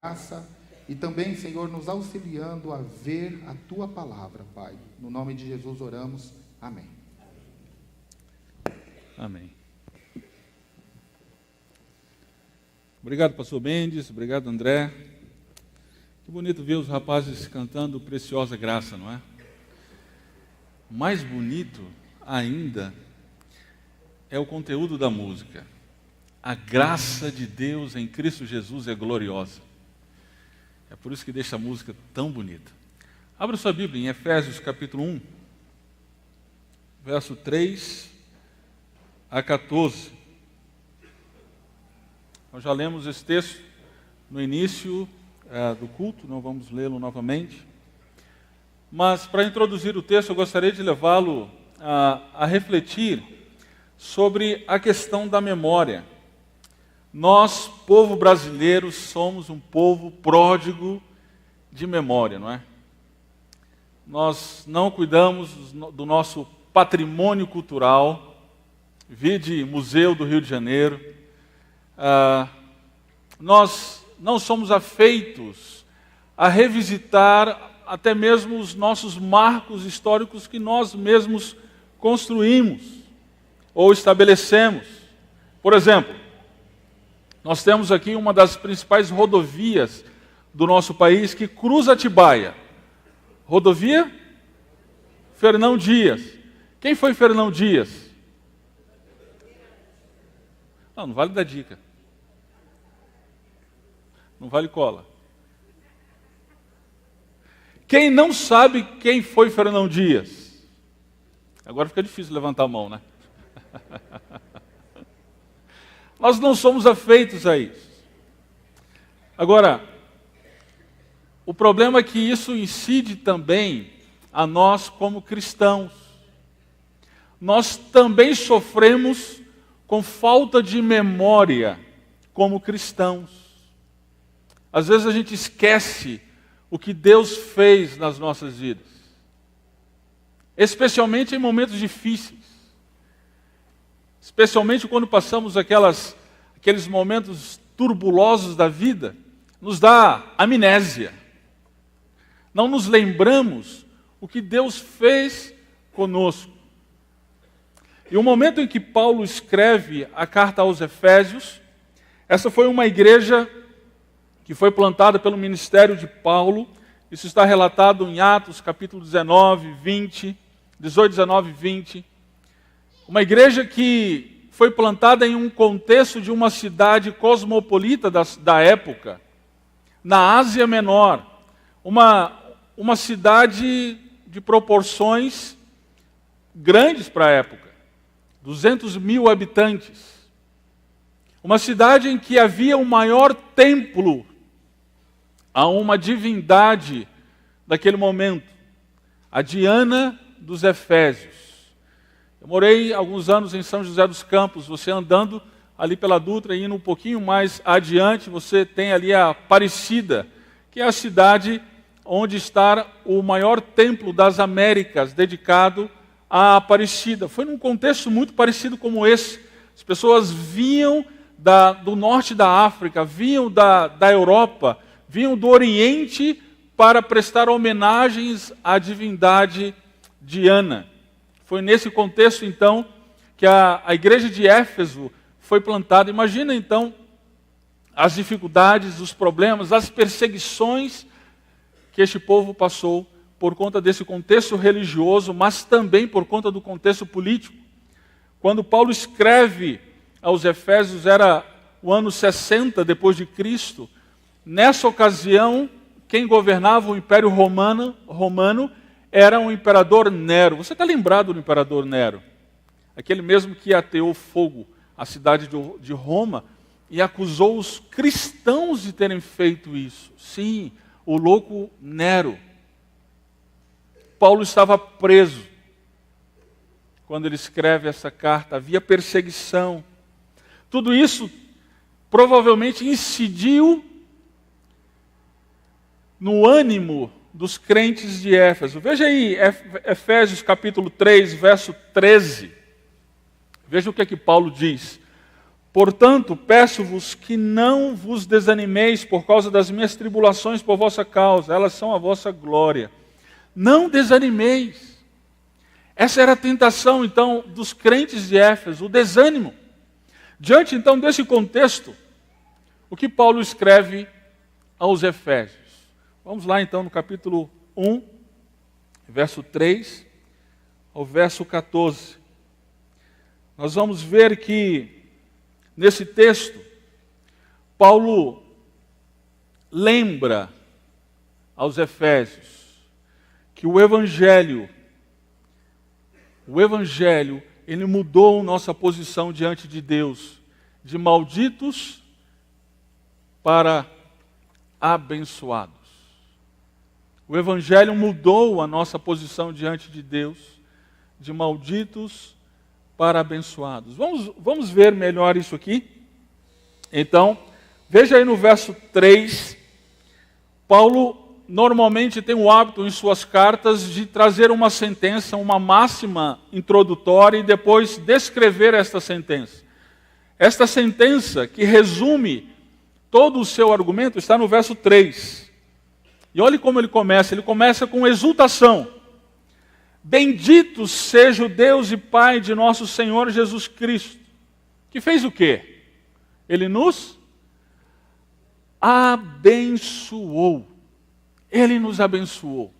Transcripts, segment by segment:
graça e também, Senhor, nos auxiliando a ver a Tua palavra, Pai. No nome de Jesus oramos. Amém. Amém. Obrigado, pastor Mendes. Obrigado, André. Que bonito ver os rapazes cantando Preciosa Graça, não é? Mais bonito ainda é o conteúdo da música. A graça de Deus em Cristo Jesus é gloriosa. É por isso que deixa a música tão bonita. Abra sua Bíblia em Efésios capítulo 1, verso 3 a 14. Nós já lemos esse texto no início do culto, não vamos lê-lo novamente. Mas, para introduzir o texto, eu gostaria de levá-lo a refletir sobre a questão da memória. Nós, povo brasileiro, somos um povo pródigo de memória, não é? Nós não cuidamos do nosso patrimônio cultural, vide Museu do Rio de Janeiro. Nós não somos afeitos a revisitar até mesmo os nossos marcos históricos que nós mesmos construímos ou estabelecemos. Por exemplo, nós temos aqui uma das principais rodovias do nosso país que cruza Atibaia. Rodovia Fernão Dias. Quem foi Fernão Dias? Não vale dar dica. Não vale cola. Quem não sabe quem foi Fernão Dias? Agora fica difícil levantar a mão, né? Nós não somos afeitos a isso. Agora, o problema é que isso incide também a nós como cristãos. Nós também sofremos com falta de memória como cristãos. Às vezes a gente esquece o que Deus fez nas nossas vidas, especialmente em momentos difíceis. Especialmente quando passamos aqueles momentos turbulosos da vida, nos dá amnésia. Não nos lembramos o que Deus fez conosco. E o momento em que Paulo escreve a carta aos Efésios, essa foi uma igreja que foi plantada pelo ministério de Paulo. Isso está relatado em Atos, capítulo 19, 20, 18, 19 e 20. Uma igreja que foi plantada em um contexto de uma cidade cosmopolita da época, na Ásia Menor. Uma cidade de proporções grandes para a época, 200 mil habitantes. Uma cidade em que havia o maior templo a uma divindade daquele momento, a Diana dos Efésios. Eu morei alguns anos em São José dos Campos. Você andando ali pela Dutra, indo um pouquinho mais adiante, você tem ali a Aparecida, que é a cidade onde está o maior templo das Américas, dedicado à Aparecida. Foi num contexto muito parecido como esse. As pessoas vinham do norte da África, vinham da Europa, vinham do Oriente para prestar homenagens à divindade Diana. Foi nesse contexto, então, que a igreja de Éfeso foi plantada. Imagina, então, as dificuldades, os problemas, as perseguições que este povo passou por conta desse contexto religioso, mas também por conta do contexto político. Quando Paulo escreve aos Efésios, era o ano 60 depois de Cristo. Nessa ocasião, quem governava o Império Romano era o imperador Nero. Você está lembrado do imperador Nero? Aquele mesmo que ateou fogo à cidade de Roma e acusou os cristãos de terem feito isso. Sim, o louco Nero. Paulo estava preso quando ele escreve essa carta. Havia perseguição. Tudo isso provavelmente incidiu no ânimo dos crentes de Éfeso. Veja aí, Efésios capítulo 3, verso 13. Veja o que é que Paulo diz. Portanto, peço-vos que não vos desanimeis por causa das minhas tribulações por vossa causa, elas são a vossa glória. Não desanimeis. Essa era a tentação, então, dos crentes de Éfeso, o desânimo. Diante, então, desse contexto, o que Paulo escreve aos Efésios? Vamos lá, então, no capítulo 1, verso 3 ao verso 14. Nós vamos ver que, nesse texto, Paulo lembra aos Efésios que o Evangelho, ele mudou nossa posição diante de Deus, de malditos para abençoados. O Evangelho mudou a nossa posição diante de Deus, de malditos para abençoados. Vamos ver melhor isso aqui? Então, veja aí no verso 3, Paulo normalmente tem o hábito em suas cartas de trazer uma sentença, uma máxima introdutória e depois descrever esta sentença. Esta sentença, que resume todo o seu argumento, está no verso 3. E olhe como ele começa com exultação. Bendito seja o Deus e Pai de nosso Senhor Jesus Cristo, que fez o quê? Ele nos abençoou. Ele nos abençoou.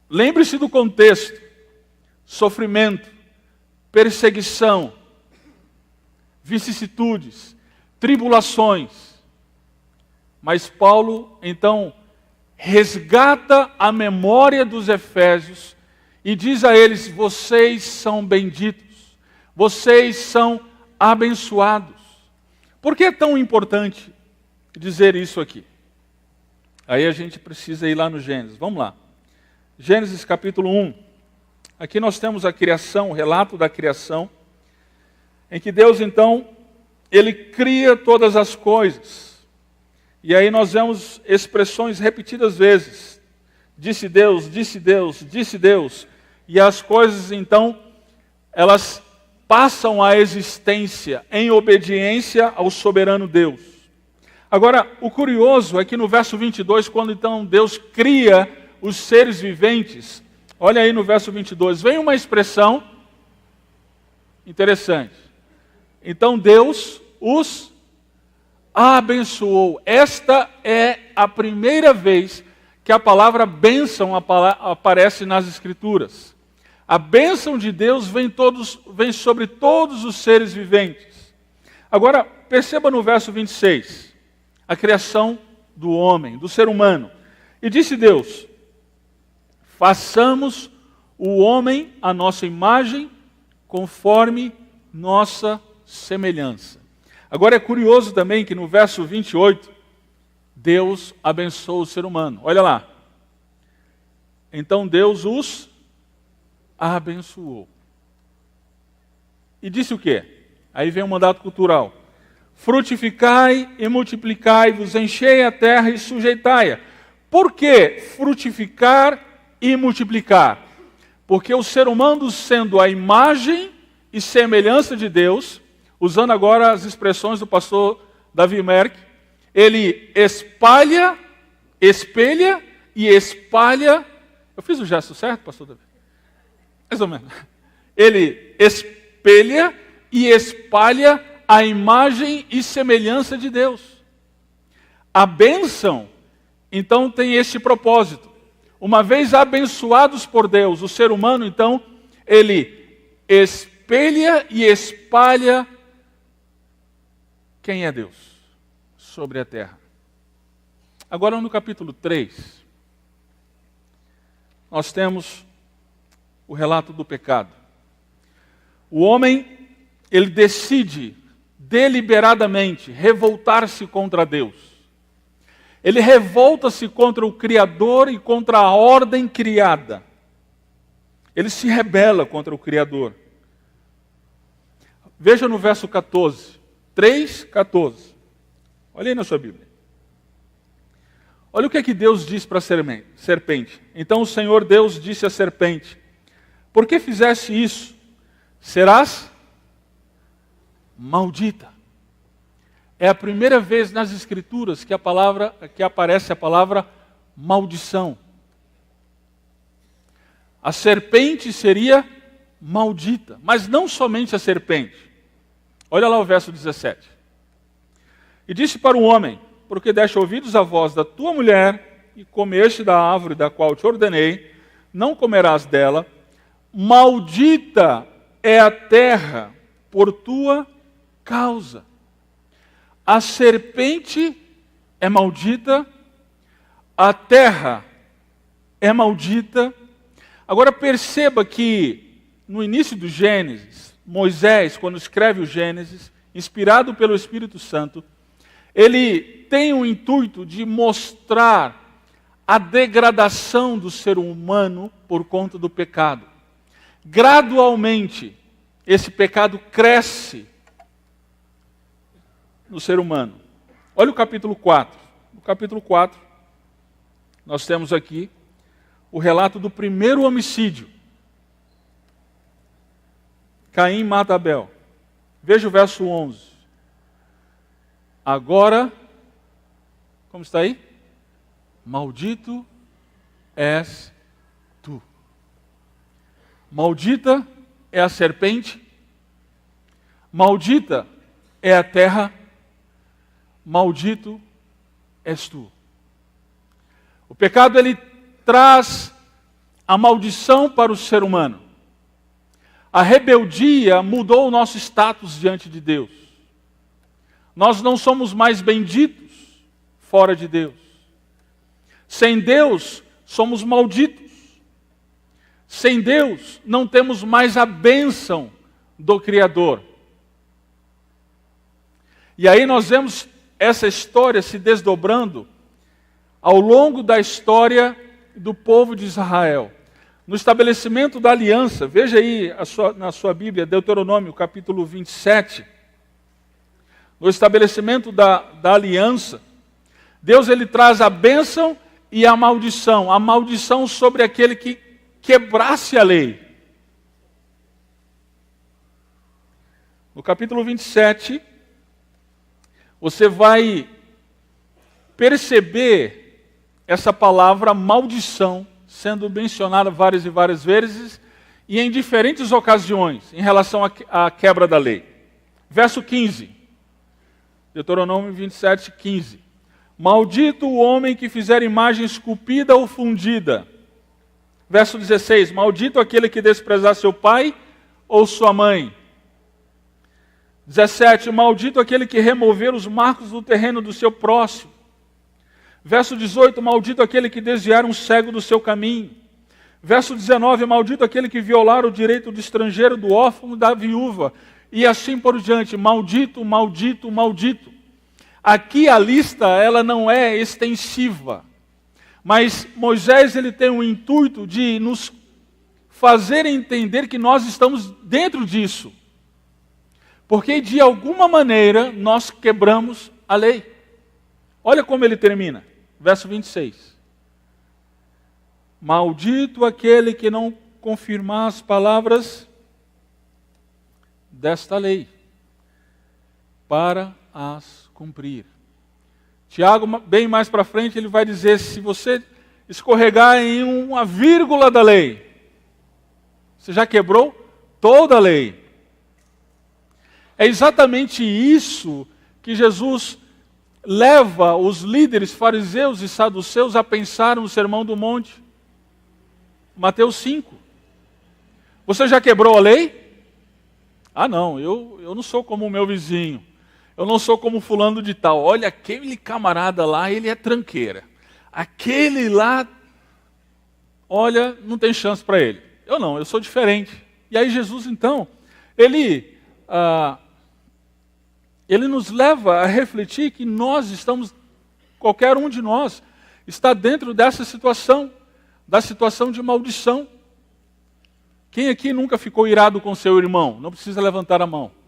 Lembre-se do contexto: sofrimento, perseguição, vicissitudes, tribulações. Mas Paulo, então, resgata a memória dos Efésios e diz a eles: vocês são benditos, vocês são abençoados. Por que é tão importante dizer isso aqui? Aí a gente precisa ir lá no Gênesis. Vamos lá. Gênesis capítulo 1. Aqui nós temos a criação, o relato da criação, em que Deus, então, Ele cria todas as coisas. E aí nós vemos expressões repetidas vezes. Disse Deus, disse Deus, disse Deus. E as coisas, então, elas passam à existência em obediência ao soberano Deus. Agora, o curioso é que no verso 22, quando então Deus cria os seres viventes, olha aí no verso 22, vem uma expressão interessante. Então Deus os abençoou. Esta é a primeira vez que a palavra bênção aparece nas Escrituras. A bênção de Deus vem sobre todos os seres viventes. Agora, perceba no verso 26. A criação do homem, do ser humano. E disse Deus: façamos o homem à nossa imagem, conforme nossa semelhança. Agora é curioso também que no verso 28, Deus abençoa o ser humano. Olha lá. Então Deus os abençoou. E disse o quê? Aí vem o mandato cultural. Frutificai e multiplicai-vos, enchei a terra e sujeitai-a. Por que frutificar e multiplicar? Porque o ser humano, sendo a imagem e semelhança de Deus, usando agora as expressões do pastor Davi Merck, ele espelha e espalha. Eu fiz o gesto certo, pastor Davi? Mais ou menos. Ele espelha e espalha a imagem e semelhança de Deus. A bênção, então, tem este propósito. Uma vez abençoados por Deus, o ser humano, então, ele espelha e espalha quem é Deus sobre a terra. Agora, no capítulo 3, nós temos o relato do pecado. O homem, ele decide deliberadamente revoltar-se contra Deus. Ele revolta-se contra o Criador e contra a ordem criada. Ele se rebela contra o Criador. Veja no verso 14, 3:14. Olha aí na sua Bíblia. Olha o que é que Deus diz para a serpente. Então o Senhor Deus disse à serpente: por que fizeste isso? Serás maldita é a primeira vez nas Escrituras que aparece a palavra maldição. A serpente seria maldita, mas não somente a serpente. Olha lá o verso 17. E disse para o homem: porque deste ouvidos à voz da tua mulher e comeste da árvore da qual te ordenei, não comerás dela, maldita é a terra por tua causa. A serpente é maldita, a terra é maldita. Agora perceba que no início do Gênesis, Moisés, quando escreve o Gênesis, inspirado pelo Espírito Santo, ele tem o intuito de mostrar a degradação do ser humano por conta do pecado. Gradualmente, esse pecado cresce no ser humano. Olha o capítulo 4. No capítulo 4, nós temos aqui o relato do primeiro homicídio. Caim mata Abel. Veja o verso 11. Agora, como está aí? Maldito és tu. Maldita é a serpente, maldita é a terra, maldito és tu. O pecado, ele traz a maldição para o ser humano. A rebeldia mudou o nosso status diante de Deus. Nós não somos mais benditos fora de Deus. Sem Deus, somos malditos. Sem Deus, não temos mais a bênção do Criador. E aí nós vemos essa história se desdobrando ao longo da história do povo de Israel. No estabelecimento da aliança, veja aí na sua Bíblia, Deuteronômio, capítulo 27. No estabelecimento da aliança, Deus, ele traz a bênção e a maldição sobre aquele que quebrasse a lei. No capítulo 27, você vai perceber essa palavra maldição sendo mencionada várias e várias vezes e em diferentes ocasiões em relação à quebra da lei. Verso 15, Deuteronômio 27, 15. Maldito o homem que fizer imagem esculpida ou fundida. Verso 16, maldito aquele que desprezar seu pai ou sua mãe. 17, maldito aquele que remover os marcos do terreno do seu próximo. Verso 18, maldito aquele que desviar um cego do seu caminho. Verso 19, maldito aquele que violar o direito do estrangeiro, do órfão, da viúva. E assim por diante, maldito, maldito, maldito. Aqui a lista, ela não é extensiva. Mas Moisés, ele tem o intuito de nos fazer entender que nós estamos dentro disso. Porque de alguma maneira nós quebramos a lei. Olha como ele termina, verso 26. Maldito aquele que não confirmar as palavras desta lei, para as cumprir. Tiago, bem mais para frente, ele vai dizer, se você escorregar em uma vírgula da lei, você já quebrou toda a lei. É exatamente isso que Jesus leva os líderes fariseus e saduceus a pensar no Sermão do Monte. Mateus 5. Você já quebrou a lei? Ah não, eu não sou como o meu vizinho. Eu não sou como fulano de tal. Olha, aquele camarada lá, ele é tranqueira. Aquele lá, olha, não tem chance para ele. Eu não, eu sou diferente. E aí Jesus, então, ele nos leva a refletir que nós estamos, qualquer um de nós, está dentro dessa situação, da situação de maldição. Quem aqui nunca ficou irado com seu irmão? Não precisa levantar a mão.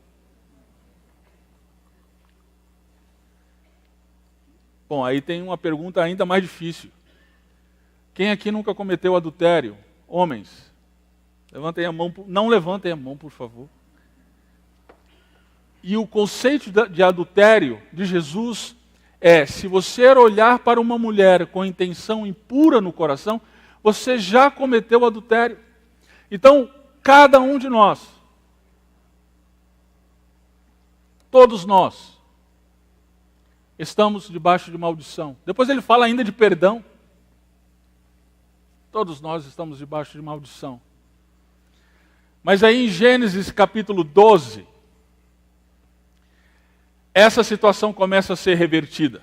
Bom, aí tem uma pergunta ainda mais difícil. Quem aqui nunca cometeu adultério? Homens, levantem a mão, não levantem a mão, por favor. E o conceito de adultério de Jesus é: se você olhar para uma mulher com intenção impura no coração, você já cometeu adultério. Então, cada um de nós, todos nós, estamos debaixo de maldição. Depois ele fala ainda de perdão. Todos nós estamos debaixo de maldição. Mas aí em Gênesis capítulo 12, essa situação começa a ser revertida.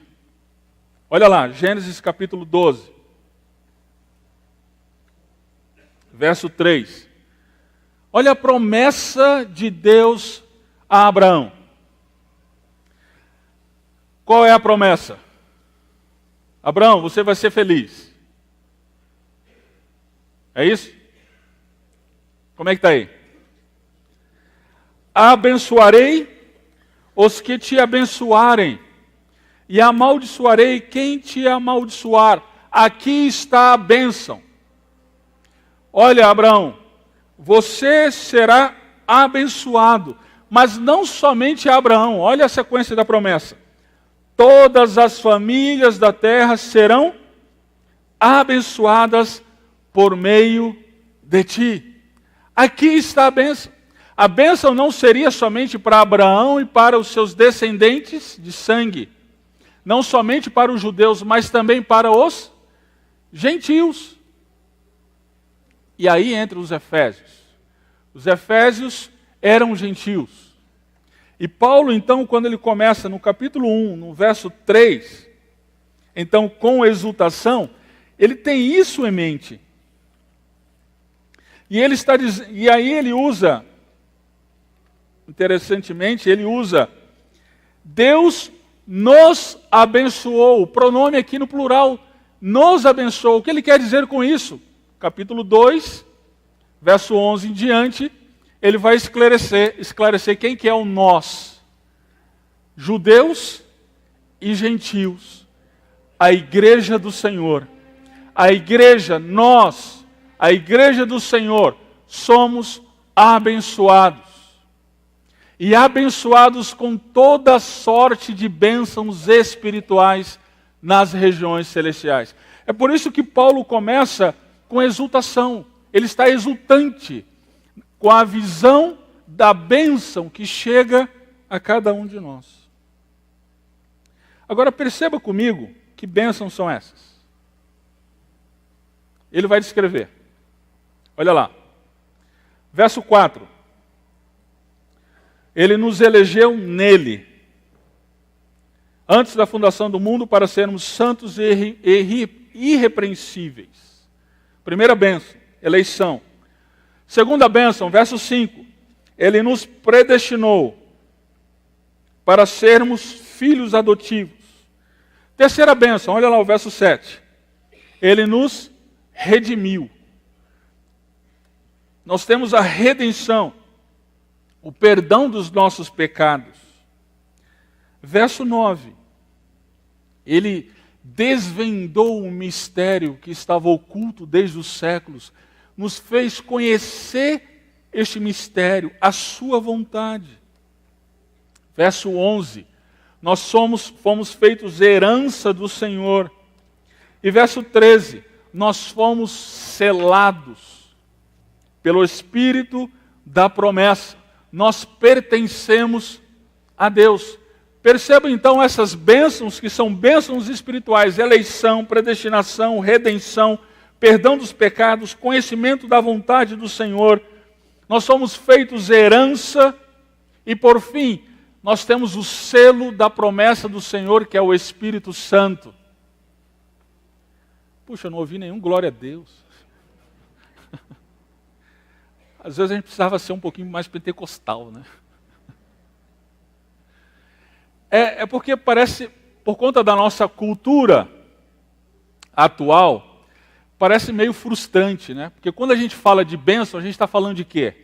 Olha lá, Gênesis capítulo 12, verso 3. Olha a promessa de Deus a Abraão. Qual é a promessa? Abraão, você vai ser feliz. É isso? Como é que está aí? Abençoarei os que te abençoarem, e amaldiçoarei quem te amaldiçoar. Aqui está a bênção. Olha, Abraão, você será abençoado, mas não somente Abraão. Olha a sequência da promessa. Todas as famílias da terra serão abençoadas por meio de ti. Aqui está a bênção. A bênção não seria somente para Abraão e para os seus descendentes de sangue, não somente para os judeus, mas também para os gentios. E aí entra os efésios. Os efésios eram gentios. E Paulo, então, quando ele começa no capítulo 1, no verso 3, então, com exultação, ele tem isso em mente. E aí ele usa, interessantemente, ele usa Deus nos abençoou. O pronome aqui no plural, nos abençoou. O que ele quer dizer com isso? Capítulo 2, verso 11 em diante, ele vai esclarecer quem que é o nós. Judeus e gentios. A igreja do Senhor. A igreja, nós, a igreja do Senhor, somos abençoados. E abençoados com toda sorte de bênçãos espirituais nas regiões celestiais. É por isso que Paulo começa com exultação. Ele está exultante com a visão da bênção que chega a cada um de nós. Agora perceba comigo que bênçãos são essas. Ele vai descrever. Olha lá. Verso 4. Ele nos elegeu nele, antes da fundação do mundo, para sermos santos e irrepreensíveis. Primeira bênção, eleição. Segunda bênção, verso 5. Ele nos predestinou para sermos filhos adotivos. Terceira bênção, olha lá o verso 7. Ele nos redimiu. Nós temos a redenção, o perdão dos nossos pecados. Verso 9. Ele desvendou o mistério que estava oculto desde os séculos, nos fez conhecer este mistério, a sua vontade. Verso 11. Nós fomos feitos herança do Senhor. E verso 13. Nós fomos selados pelo Espírito da promessa. Nós pertencemos a Deus. Perceba então essas bênçãos que são bênçãos espirituais: eleição, predestinação, redenção, perdão dos pecados, conhecimento da vontade do Senhor. Nós somos feitos herança e, por fim, nós temos o selo da promessa do Senhor, que é o Espírito Santo. Puxa, eu não ouvi nenhum glória a Deus. Às vezes a gente precisava ser um pouquinho mais pentecostal, né? É porque parece, por conta da nossa cultura atual, parece meio frustrante, né? Porque quando a gente fala de bênção, a gente está falando de quê?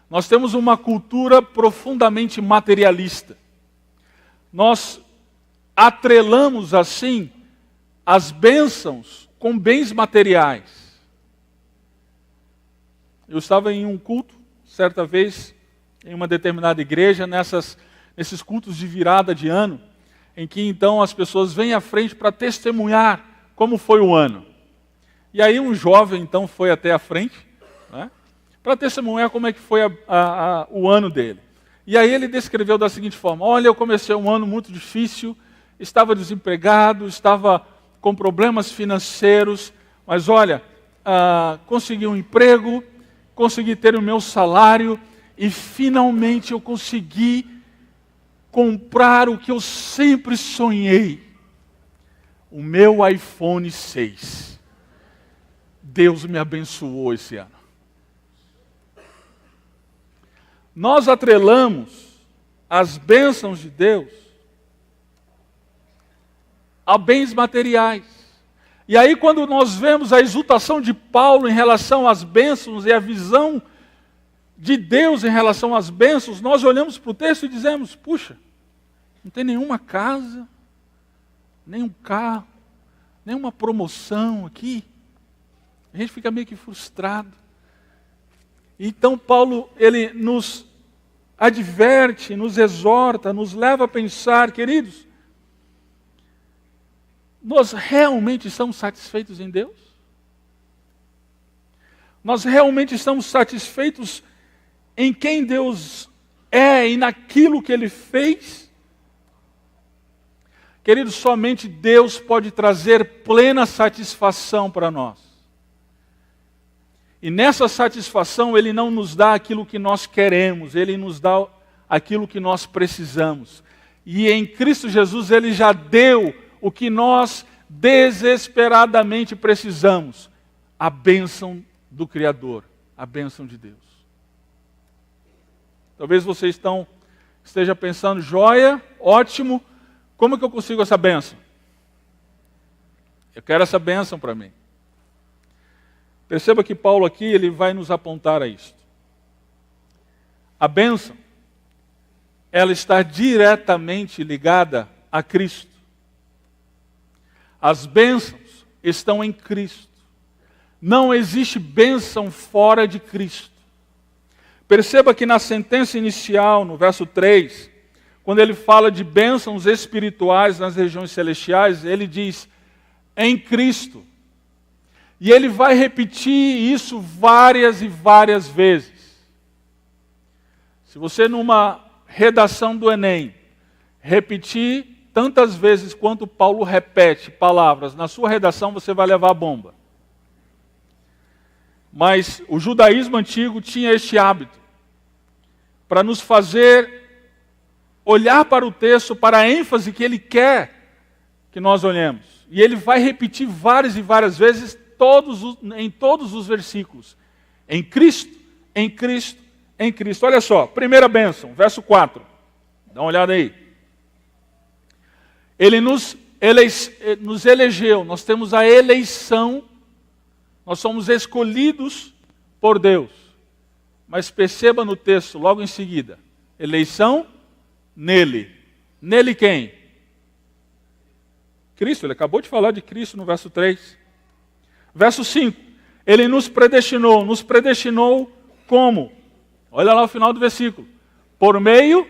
Nós temos uma cultura profundamente materialista. Nós atrelamos, assim, as bênçãos com bens materiais. Eu estava em um culto, certa vez, em uma determinada igreja, nesses cultos de virada de ano, em que então as pessoas vêm à frente para testemunhar como foi o ano. E aí um jovem então foi até a frente, né, para testemunhar como é que foi o ano dele. E aí ele descreveu da seguinte forma: olha, eu comecei um ano muito difícil, estava desempregado, estava com problemas financeiros, mas olha, consegui um emprego, consegui ter o meu salário e finalmente eu consegui comprar o que eu sempre sonhei, o meu iPhone 6. Deus me abençoou esse ano. Nós atrelamos as bênçãos de Deus a bens materiais. E aí quando nós vemos a exultação de Paulo em relação às bênçãos e a visão de Deus em relação às bênçãos, nós olhamos para o texto e dizemos: puxa, não tem nenhuma casa, nem um carro, nenhuma promoção aqui. A gente fica meio que frustrado. Então Paulo, ele nos adverte, nos exorta, nos leva a pensar, queridos, nós realmente estamos satisfeitos em Deus? Nós realmente estamos satisfeitos em quem Deus é e naquilo que Ele fez? Queridos, somente Deus pode trazer plena satisfação para nós. E nessa satisfação Ele não nos dá aquilo que nós queremos, Ele nos dá aquilo que nós precisamos. E em Cristo Jesus Ele já deu o que nós desesperadamente precisamos: a bênção do Criador, a bênção de Deus. Talvez você esteja pensando: joia, ótimo, como que eu consigo essa bênção? Eu quero essa bênção para mim. Perceba que Paulo aqui, ele vai nos apontar a isto. A bênção, ela está diretamente ligada a Cristo. As bênçãos estão em Cristo. Não existe bênção fora de Cristo. Perceba que na sentença inicial, no verso 3, quando ele fala de bênçãos espirituais nas regiões celestiais, ele diz: em Cristo. E ele vai repetir isso várias e várias vezes. Se você numa redação do Enem repetir tantas vezes quanto Paulo repete palavras na sua redação, você vai levar a bomba. Mas o judaísmo antigo tinha este hábito, para nos fazer olhar para o texto, para a ênfase que ele quer que nós olhemos. E ele vai repetir várias e várias vezes em todos os versículos. Em Cristo, em Cristo, em Cristo. Olha só, primeira bênção, verso 4. Dá uma olhada aí. Ele nos elegeu, nós temos a eleição, nós somos escolhidos por Deus. Mas perceba no texto, logo em seguida, eleição nele. Nele quem? Cristo, ele acabou de falar de Cristo no verso 3. Verso 5, ele nos predestinou como? Olha lá o final do versículo. Por meio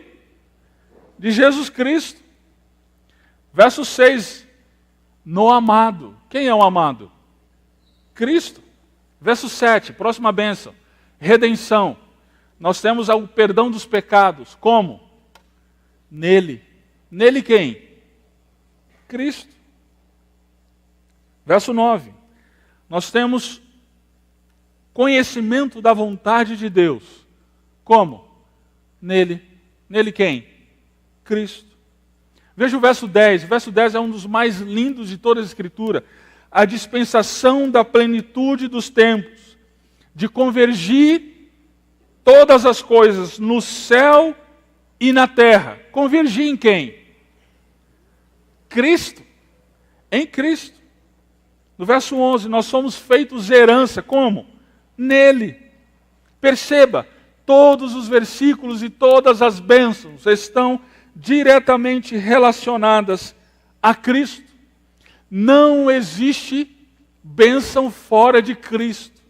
de Jesus Cristo. Verso 6, no amado. Quem é o amado? Cristo. Verso 7, próxima bênção. Redenção. Nós temos o perdão dos pecados. Como? Nele. Nele quem? Cristo. Verso 9. Nós temos conhecimento da vontade de Deus. Como? Nele. Nele quem? Cristo. Veja o verso 10. O verso 10 é um dos mais lindos de toda a Escritura. A dispensação da plenitude dos tempos, de convergir todas as coisas no céu e na terra. Convergir em quem? Cristo. Em Cristo. No verso 11, nós somos feitos herança. Como? Nele. Perceba, todos os versículos e todas as bênçãos estão diretamente relacionadas a Cristo. Não existe bênção fora de Cristo.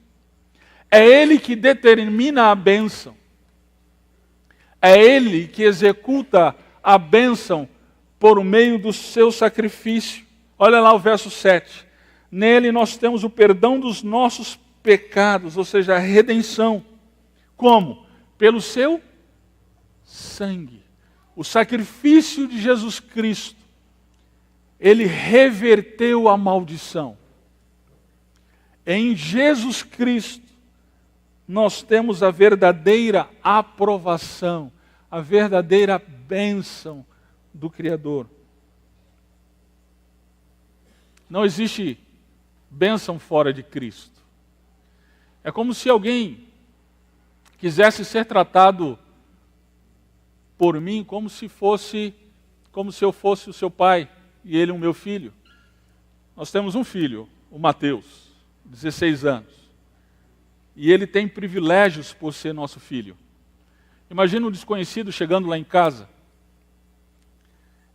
É Ele que determina a bênção. É Ele que executa a bênção por meio do seu sacrifício. Olha lá o verso 7. Nele nós temos o perdão dos nossos pecados, ou seja, a redenção. Como? Pelo seu sangue. O sacrifício de Jesus Cristo, ele reverteu a maldição. Em Jesus Cristo, nós temos a verdadeira aprovação, a verdadeira bênção do Criador. Não existe bênção fora de Cristo. É como se alguém quisesse ser tratado por mim como se eu fosse o seu pai e ele o meu filho. Nós temos um filho, o Mateus, 16 anos. E ele tem privilégios por ser nosso filho. Imagina um desconhecido chegando lá em casa.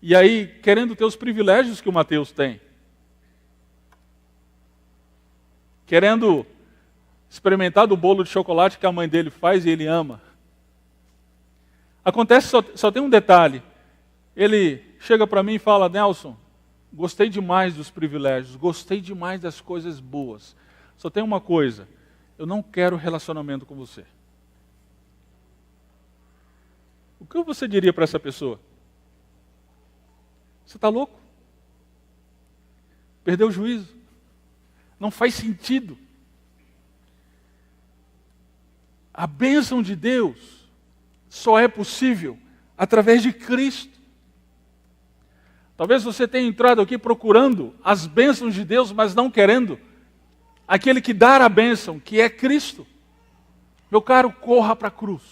E aí, querendo ter os privilégios que o Mateus tem. Querendo experimentar do bolo de chocolate que a mãe dele faz e ele ama. Acontece, só tem um detalhe. Ele chega para mim e fala: Nelson, gostei demais dos privilégios, gostei demais das coisas boas. Só tem uma coisa, eu não quero relacionamento com você. O que você diria para essa pessoa? Você está louco? Perdeu o juízo? Não faz sentido. A bênção de Deus só é possível através de Cristo. Talvez você tenha entrado aqui procurando as bênçãos de Deus, mas não querendo aquele que dá a bênção, que é Cristo. Meu caro, corra para a cruz.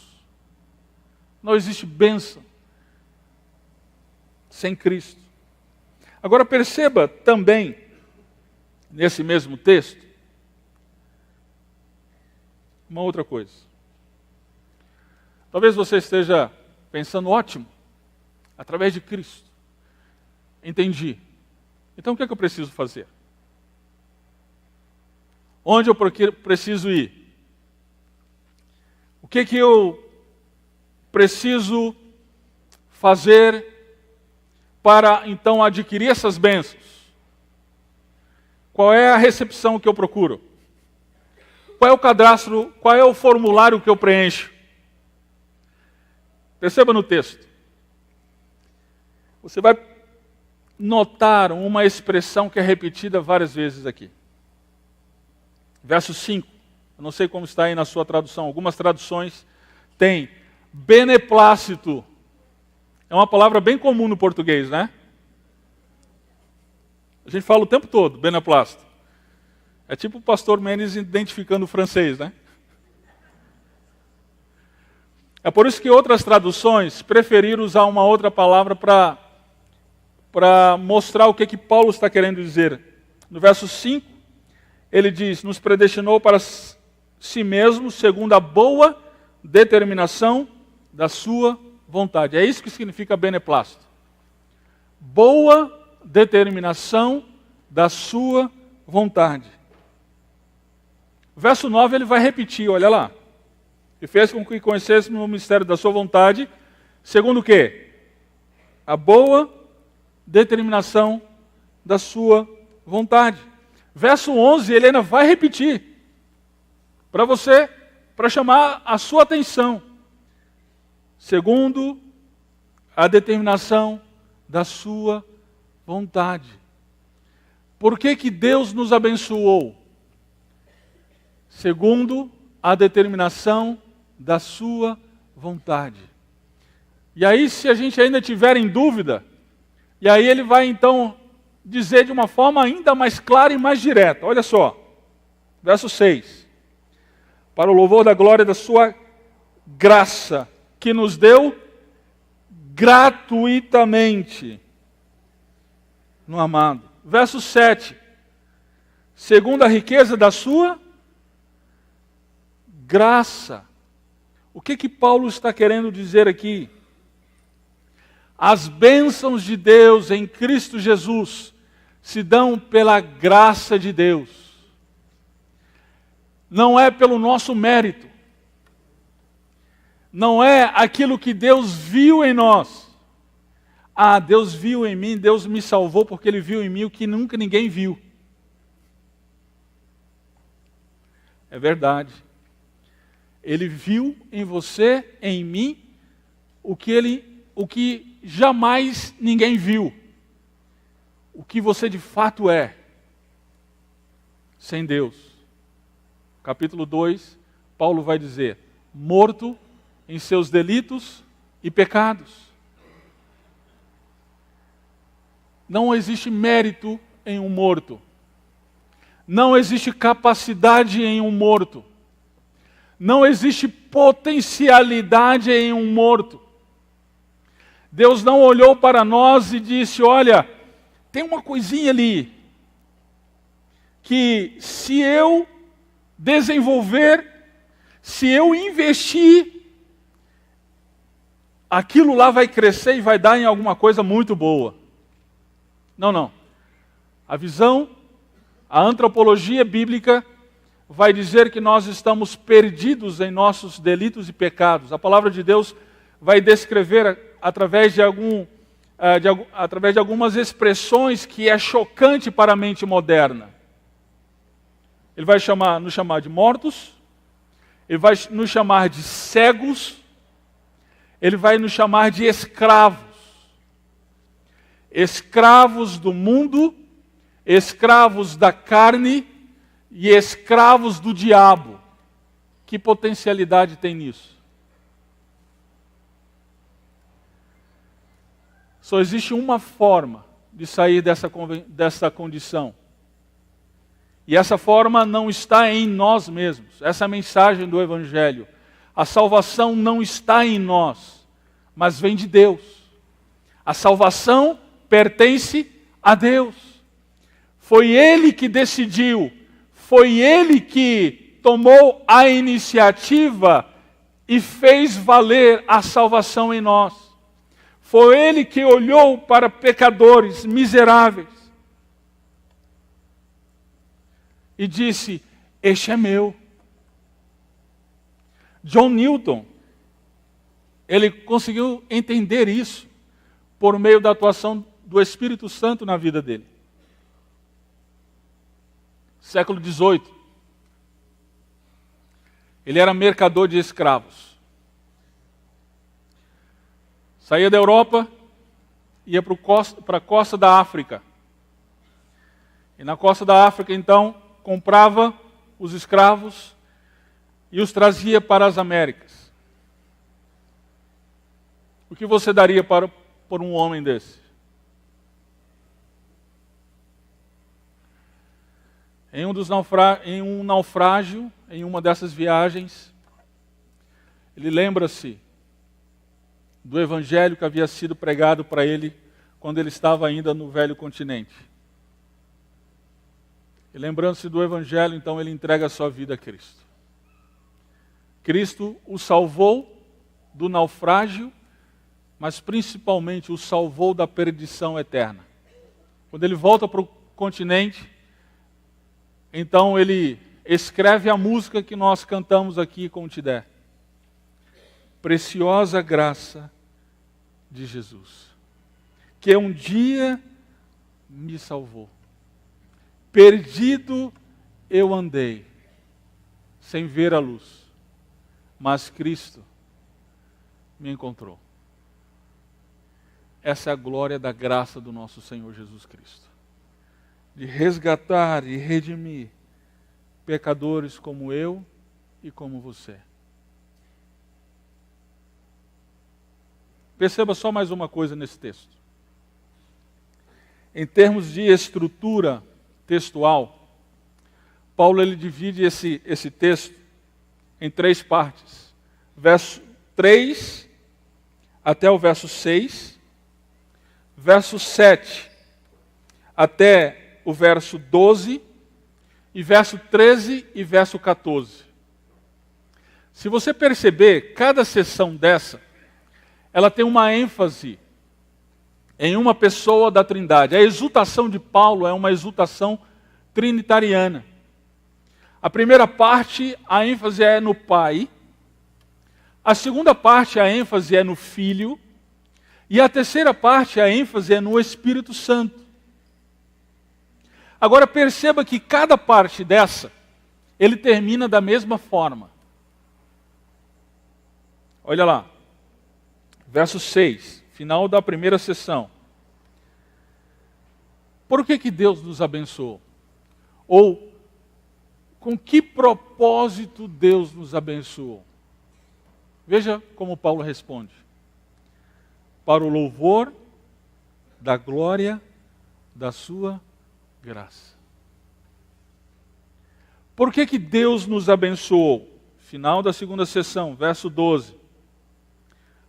Não existe bênção sem Cristo. Agora perceba também, nesse mesmo texto, uma outra coisa. Talvez você esteja pensando: ótimo, através de Cristo. Entendi. Então o que é que eu preciso fazer? Onde eu preciso ir? O que é que eu preciso fazer para então adquirir essas bênçãos? Qual é a recepção que eu procuro? Qual é o cadastro, qual é o formulário que eu preencho? Perceba no texto. Você vai notar uma expressão que é repetida várias vezes aqui. Verso 5. Eu não sei como está aí na sua tradução. Algumas traduções têm beneplácito. É uma palavra bem comum no português, né? A gente fala o tempo todo, beneplácito. É tipo o pastor Menes identificando o francês, né? É por isso que outras traduções preferiram usar uma outra palavra para mostrar o que Paulo está querendo dizer. No verso 5, ele diz: nos predestinou para si mesmo, segundo a boa determinação da sua vontade. É isso que significa beneplácito. Boa determinação da sua vontade. Verso 9 ele vai repetir, olha lá. E fez com que conhecêssemos o mistério da sua vontade, segundo o quê? A boa determinação da sua vontade. Verso 11 ele ainda vai repetir, para chamar a sua atenção. Segundo a determinação da sua vontade. Por que Deus nos abençoou? Segundo a determinação da sua vontade. E aí, se a gente ainda tiver em dúvida, e aí ele vai então dizer de uma forma ainda mais clara e mais direta. Olha só, verso 6. Para o louvor da glória da sua graça, que nos deu gratuitamente no amado. Verso 7. Segundo a riqueza da sua graça. O que Paulo está querendo dizer aqui? As bênçãos de Deus em Cristo Jesus se dão pela graça de Deus. Não é pelo nosso mérito. não é aquilo que Deus viu em nós. Ah, Deus viu em mim, Deus me salvou porque Ele viu em mim o que nunca ninguém viu. É verdade. Ele viu em você, em mim, o que jamais ninguém viu. O que você de fato é, sem Deus. Capítulo 2, Paulo vai dizer, morto em seus delitos e pecados. Não existe mérito em um morto. Não existe capacidade em um morto. Não existe potencialidade em um morto. Deus não olhou para nós e disse, olha, tem uma coisinha ali, que se eu desenvolver, se eu investir, aquilo lá vai crescer e vai dar em alguma coisa muito boa. Não. A visão, a antropologia bíblica vai dizer que nós estamos perdidos em nossos delitos e pecados. A palavra de Deus vai descrever através de algumas expressões que é chocante para a mente moderna. Ele vai nos chamar de mortos, ele vai nos chamar de cegos, ele vai nos chamar de escravos. Escravos do mundo, escravos da carne e escravos do diabo. Que potencialidade tem nisso? Só existe uma forma de sair dessa condição. E essa forma não está em nós mesmos. Essa é a mensagem do Evangelho. A salvação não está em nós, mas vem de Deus. A salvação pertence a Deus. Foi Ele que decidiu, foi Ele que tomou a iniciativa e fez valer a salvação em nós. Foi Ele que olhou para pecadores miseráveis e disse, este é meu. John Newton, ele conseguiu entender isso por meio da atuação do Espírito Santo na vida dele. Século XVIII. Ele era mercador de escravos. Saía da Europa, ia para a costa da África. E na costa da África, então, comprava os escravos e os trazia para as Américas. O que você daria por um homem desse? Em um naufrágio, em uma dessas viagens, ele lembra-se do evangelho que havia sido pregado para ele quando ele estava ainda no velho continente. E lembrando-se do evangelho, então ele entrega a sua vida a Cristo. Cristo o salvou do naufrágio, mas principalmente o salvou da perdição eterna. Quando ele volta para o continente, então ele escreve a música que nós cantamos aqui com o Tidé. Preciosa graça de Jesus, que um dia me salvou. Perdido eu andei, sem ver a luz, mas Cristo me encontrou. Essa é a glória da graça do nosso Senhor Jesus Cristo. De resgatar e redimir pecadores como eu e como você. Perceba só mais uma coisa nesse texto. Em termos de estrutura textual, Paulo ele divide esse texto em 3 partes. Verso 3 até o verso 6, verso 7 até o verso 12, e verso 13 e verso 14. Se você perceber, cada sessão dessa, ela tem uma ênfase em uma pessoa da Trindade. A exultação de Paulo é uma exultação trinitariana. A primeira parte, a ênfase é no Pai. A segunda parte, a ênfase é no Filho. E a terceira parte, a ênfase é no Espírito Santo. Agora perceba que cada parte dessa, ele termina da mesma forma. Olha lá, verso 6, final da primeira sessão. Por que Deus nos abençoou? Ou, com que propósito Deus nos abençoou? Veja como Paulo responde. Para o louvor da glória da sua graça. Por que Deus nos abençoou? Final da segunda sessão, verso 12.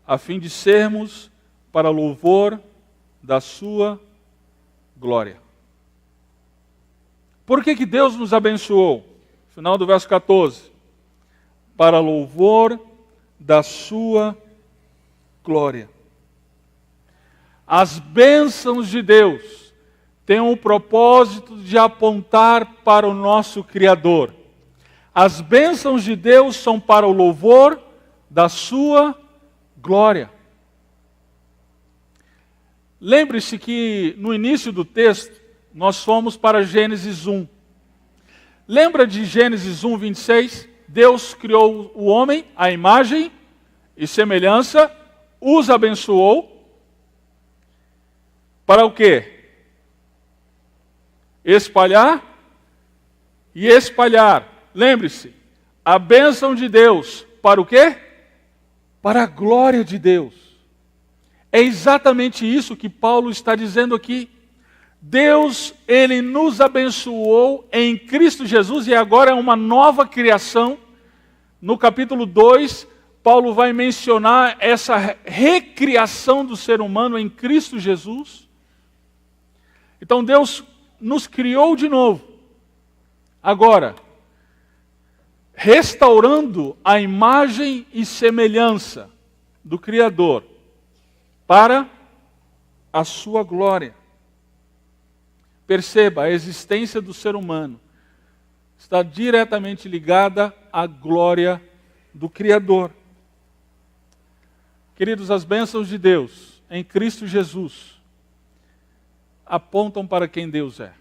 A fim de sermos para louvor da sua glória. Por que Deus nos abençoou? Final do verso 14. Para louvor da sua glória. As bênçãos de Deus têm o propósito de apontar para o nosso Criador. As bênçãos de Deus são para o louvor da sua glória. Lembre-se que no início do texto, nós fomos para Gênesis 1. Lembra de Gênesis 1, 26? Deus criou o homem, à imagem e semelhança, os abençoou. Para o quê? Espalhar e espalhar. Lembre-se, a bênção de Deus, para o quê? Para a glória de Deus. É exatamente isso que Paulo está dizendo aqui. Deus, Ele nos abençoou em Cristo Jesus e agora é uma nova criação. No capítulo 2, Paulo vai mencionar essa recriação do ser humano em Cristo Jesus. Então Deus nos criou de novo. Agora, restaurando a imagem e semelhança do Criador para a sua glória. Perceba, a existência do ser humano está diretamente ligada à glória do Criador. Queridos, as bênçãos de Deus em Cristo Jesus apontam para quem Deus é.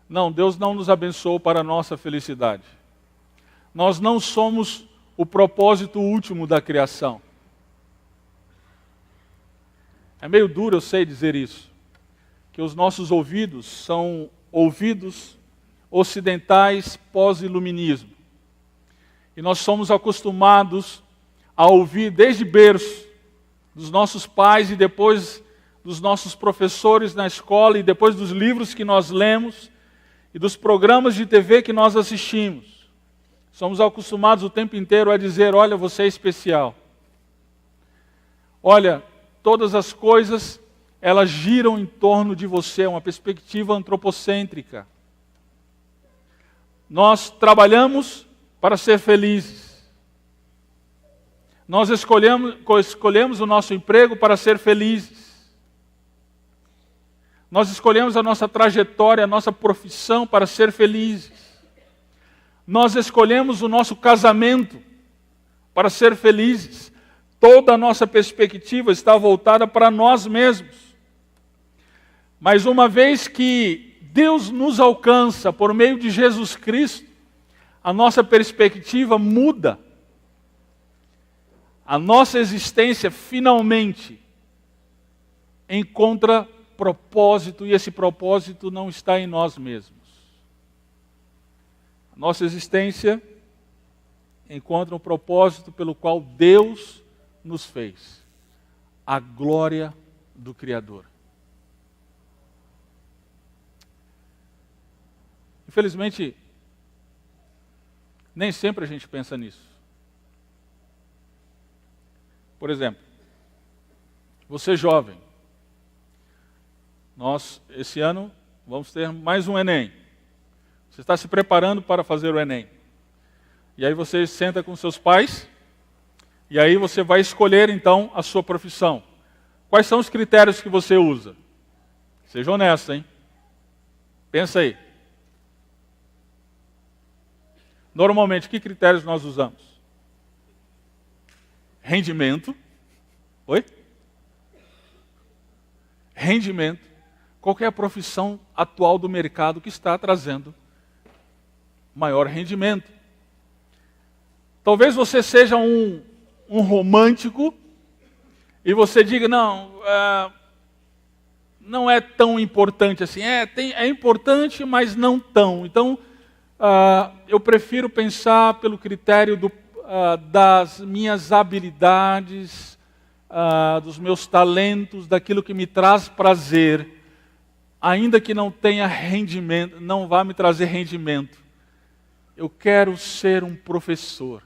Não, Deus não nos abençoou para a nossa felicidade. Nós não somos o propósito último da criação. É meio duro, eu sei dizer isso, que os nossos ouvidos são ouvidos ocidentais pós-iluminismo. E nós somos acostumados a ouvir desde berço dos nossos pais e depois dos nossos professores na escola e depois dos livros que nós lemos e dos programas de TV que nós assistimos. Somos acostumados o tempo inteiro a dizer, olha, você é especial. Olha, todas as coisas, elas giram em torno de você, uma perspectiva antropocêntrica. Nós trabalhamos para ser felizes. Nós escolhemos o nosso emprego para ser felizes. Nós escolhemos a nossa trajetória, a nossa profissão para ser felizes. Nós escolhemos o nosso casamento para ser felizes. Toda a nossa perspectiva está voltada para nós mesmos. Mas uma vez que Deus nos alcança por meio de Jesus Cristo, a nossa perspectiva muda. A nossa existência finalmente encontra propósito, e esse propósito não está em nós mesmos. A nossa existência encontra um propósito pelo qual Deus nos fez. A glória do Criador. Infelizmente, nem sempre a gente pensa nisso. Por exemplo, você jovem, nós, esse ano, vamos ter mais um Enem. Você está se preparando para fazer o Enem. E aí você senta com seus pais, e aí você vai escolher, então, a sua profissão. Quais são os critérios que você usa? Seja honesto, hein? Pensa aí. Normalmente, que critérios nós usamos? Rendimento. Oi? Rendimento. Qual que é a profissão atual do mercado que está trazendo maior rendimento? Talvez você seja um romântico e você diga, não é tão importante assim. É importante, mas não tão. Então, eu prefiro pensar pelo critério das minhas habilidades, dos meus talentos, daquilo que me traz prazer, ainda que não tenha rendimento, não vá me trazer rendimento. Eu quero ser um professor.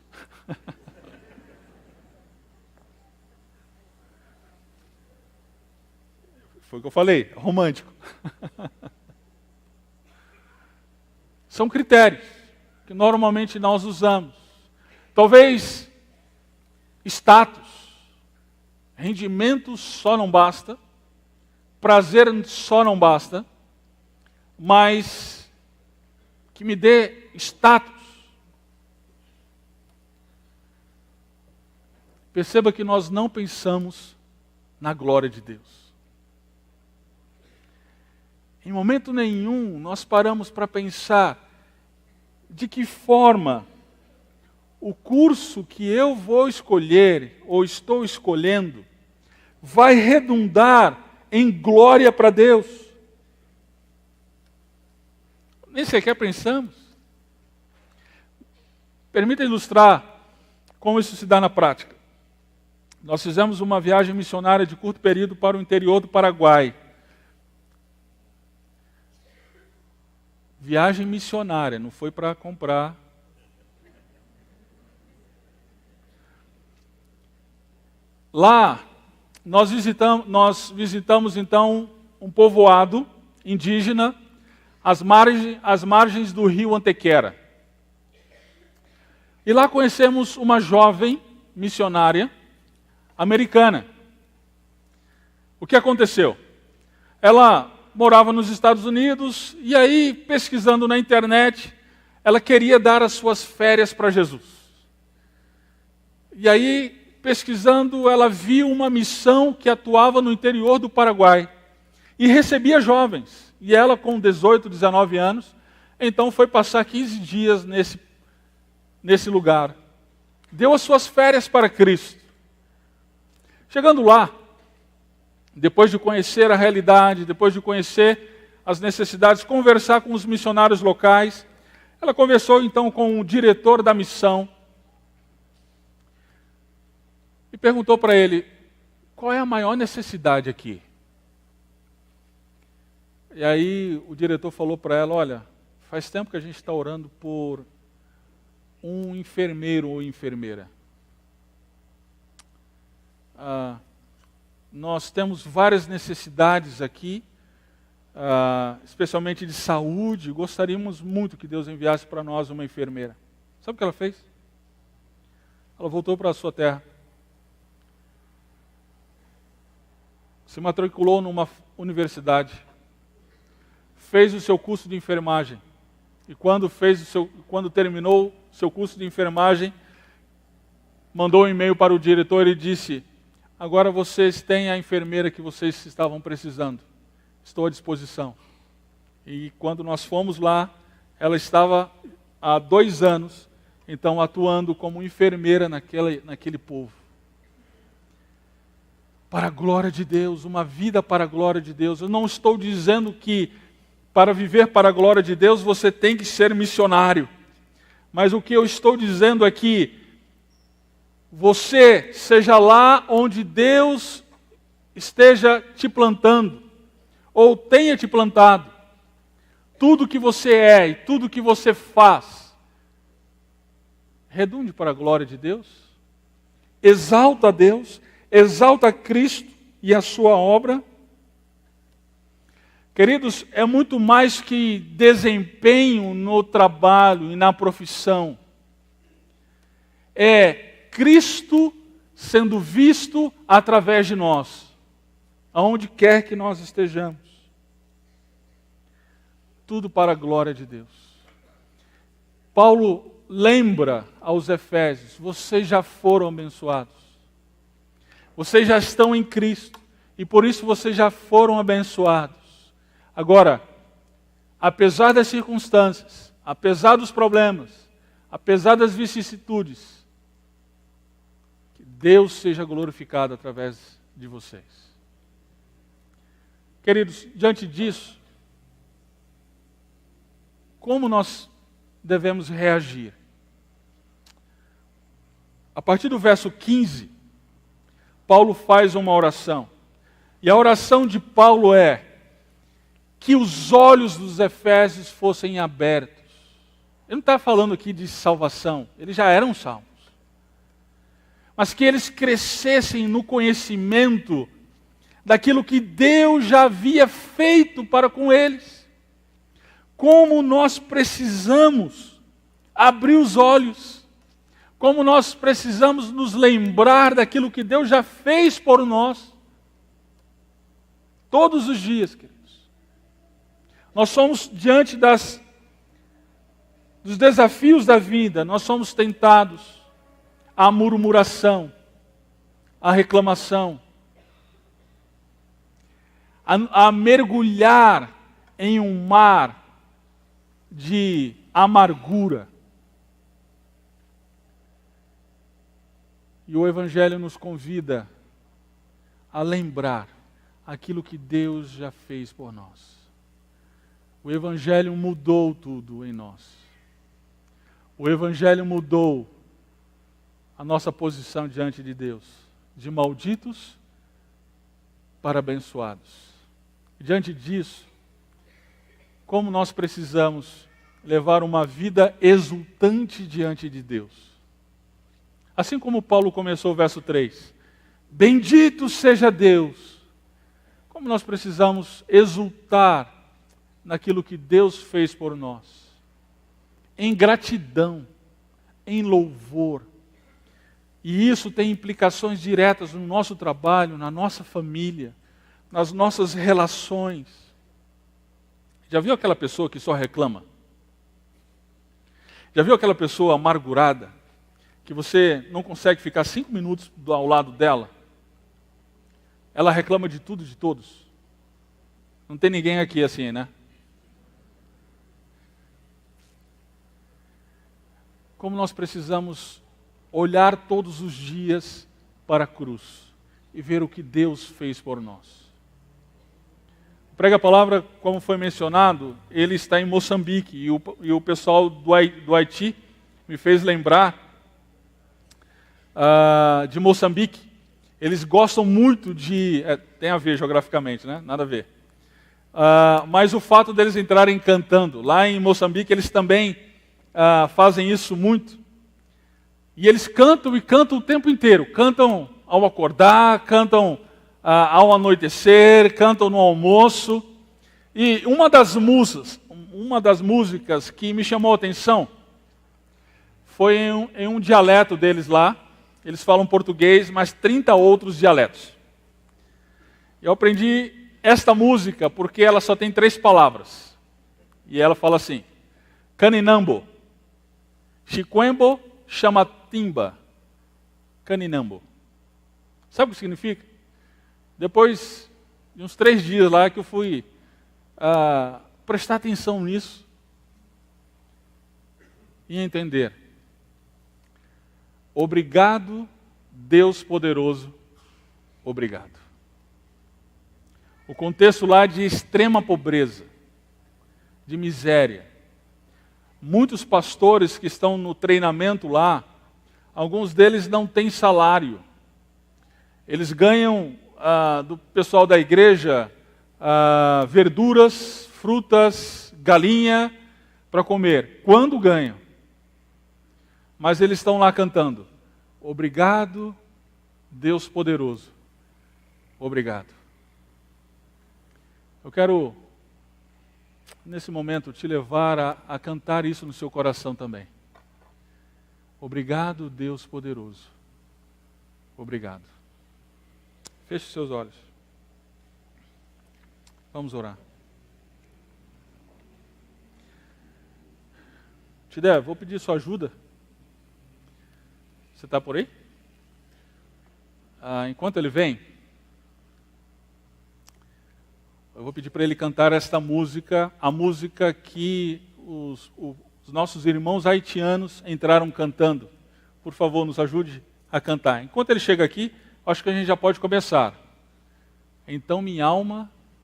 Foi o que eu falei, romântico. São critérios que normalmente nós usamos. Talvez status, rendimento só não basta, prazer só não basta, mas que me dê status. Perceba que nós não pensamos na glória de Deus. Em momento nenhum nós paramos para pensar de que forma o curso que eu vou escolher, ou estou escolhendo, vai redundar em glória para Deus. Nem sequer pensamos. Permita ilustrar como isso se dá na prática. Nós fizemos uma viagem missionária de curto período para o interior do Paraguai. Viagem missionária, não foi para comprar. Lá, nós visitamos então um povoado indígena às margens do rio Antequera. E lá conhecemos uma jovem missionária americana. O que aconteceu? Ela morava nos Estados Unidos e aí, pesquisando na internet, ela queria dar as suas férias para Jesus. E aí, pesquisando, ela viu uma missão que atuava no interior do Paraguai e recebia jovens. E ela, com 18, 19 anos, então foi passar 15 dias nesse lugar. Deu as suas férias para Cristo. Chegando lá, depois de conhecer a realidade, depois de conhecer as necessidades, conversar com os missionários locais, ela conversou então com o diretor da missão e perguntou para ele, qual é a maior necessidade aqui? E aí o diretor falou para ela, olha, faz tempo que a gente está orando por um enfermeiro ou enfermeira. Nós temos várias necessidades aqui, especialmente de saúde. Gostaríamos muito que Deus enviasse para nós uma enfermeira. Sabe o que ela fez? Ela voltou para a sua terra. Se matriculou numa universidade. Fez o seu curso de enfermagem. E quando terminou o seu curso de enfermagem, mandou um e-mail para o diretor e disse, agora vocês têm a enfermeira que vocês estavam precisando. Estou à disposição. E quando nós fomos lá, ela estava há 2 anos, então atuando como enfermeira naquele povo. Para a glória de Deus, uma vida para a glória de Deus. Eu não estou dizendo que para viver para a glória de Deus você tem que ser missionário. Mas o que eu estou dizendo é que você, seja lá onde Deus esteja te plantando, ou tenha te plantado, tudo que você é e tudo que você faz, redunde para a glória de Deus, exalta a Deus, exalta Cristo e a sua obra. Queridos, é muito mais que desempenho no trabalho e na profissão. É Cristo sendo visto através de nós, aonde quer que nós estejamos. Tudo para a glória de Deus. Paulo lembra aos Efésios, vocês já foram abençoados. Vocês já estão em Cristo e por isso vocês já foram abençoados. Agora, apesar das circunstâncias, apesar dos problemas, apesar das vicissitudes, que Deus seja glorificado através de vocês. Queridos, diante disso, como nós devemos reagir? A partir do verso 15, Paulo faz uma oração. E a oração de Paulo é que os olhos dos efésios fossem abertos. Ele não está falando aqui de salvação, eles já eram salvos. Mas que eles crescessem no conhecimento daquilo que Deus já havia feito para com eles. Como nós precisamos abrir os olhos, como nós precisamos nos lembrar daquilo que Deus já fez por nós, todos os dias, queridos. Nós somos diante dos desafios da vida, nós somos tentados à murmuração, à reclamação, a mergulhar em um mar de amargura. E o Evangelho nos convida a lembrar aquilo que Deus já fez por nós. O Evangelho mudou tudo em nós. O Evangelho mudou a nossa posição diante de Deus, de malditos para abençoados. Diante disso, como nós precisamos levar uma vida exultante diante de Deus. Assim como Paulo começou o verso 3. Bendito seja Deus. Como nós precisamos exultar naquilo que Deus fez por nós. Em gratidão, em louvor. E isso tem implicações diretas no nosso trabalho, na nossa família, nas nossas relações. Já viu aquela pessoa que só reclama? Já viu aquela pessoa amargurada, que você não consegue ficar 5 minutos ao lado dela? Ela reclama de tudo e de todos. Não tem ninguém aqui assim, né? Como nós precisamos olhar todos os dias para a cruz e ver o que Deus fez por nós. O Prega a Palavra, como foi mencionado, ele está em Moçambique e o pessoal do Haiti me fez lembrar de Moçambique. Eles gostam muito de... tem a ver geograficamente, né? Nada a ver. Mas o fato deles entrarem cantando, lá em Moçambique eles também fazem isso muito. E eles cantam e cantam o tempo inteiro. Cantam ao acordar, cantam ao anoitecer, cantam no almoço. E uma das músicas que me chamou a atenção foi em um dialeto deles lá. Eles falam português, mas 30 outros dialetos. Eu aprendi esta música porque ela só tem 3 palavras. E ela fala assim: Caninambo, Chiquembo, Chamatimba, Caninambo. Sabe o que significa? Depois de uns 3 dias lá que eu fui prestar atenção nisso e entender. Obrigado, Deus poderoso, obrigado. O contexto lá de extrema pobreza, de miséria. Muitos pastores que estão no treinamento lá, alguns deles não têm salário. Eles ganham do pessoal da igreja verduras, frutas, galinha para comer. Quando ganham? Mas eles estão lá cantando: obrigado, Deus poderoso, obrigado. Eu quero, nesse momento, te levar a cantar isso no seu coração também. Obrigado, Deus poderoso, obrigado. Feche os seus olhos. Vamos orar. Tidé, vou pedir sua ajuda. Você está por aí? enquanto ele vem, eu vou pedir para ele cantar esta música, a música que os nossos irmãos haitianos entraram cantando. Por favor, nos ajude a cantar. Enquanto ele chega aqui, acho que a gente já pode começar. Então minha alma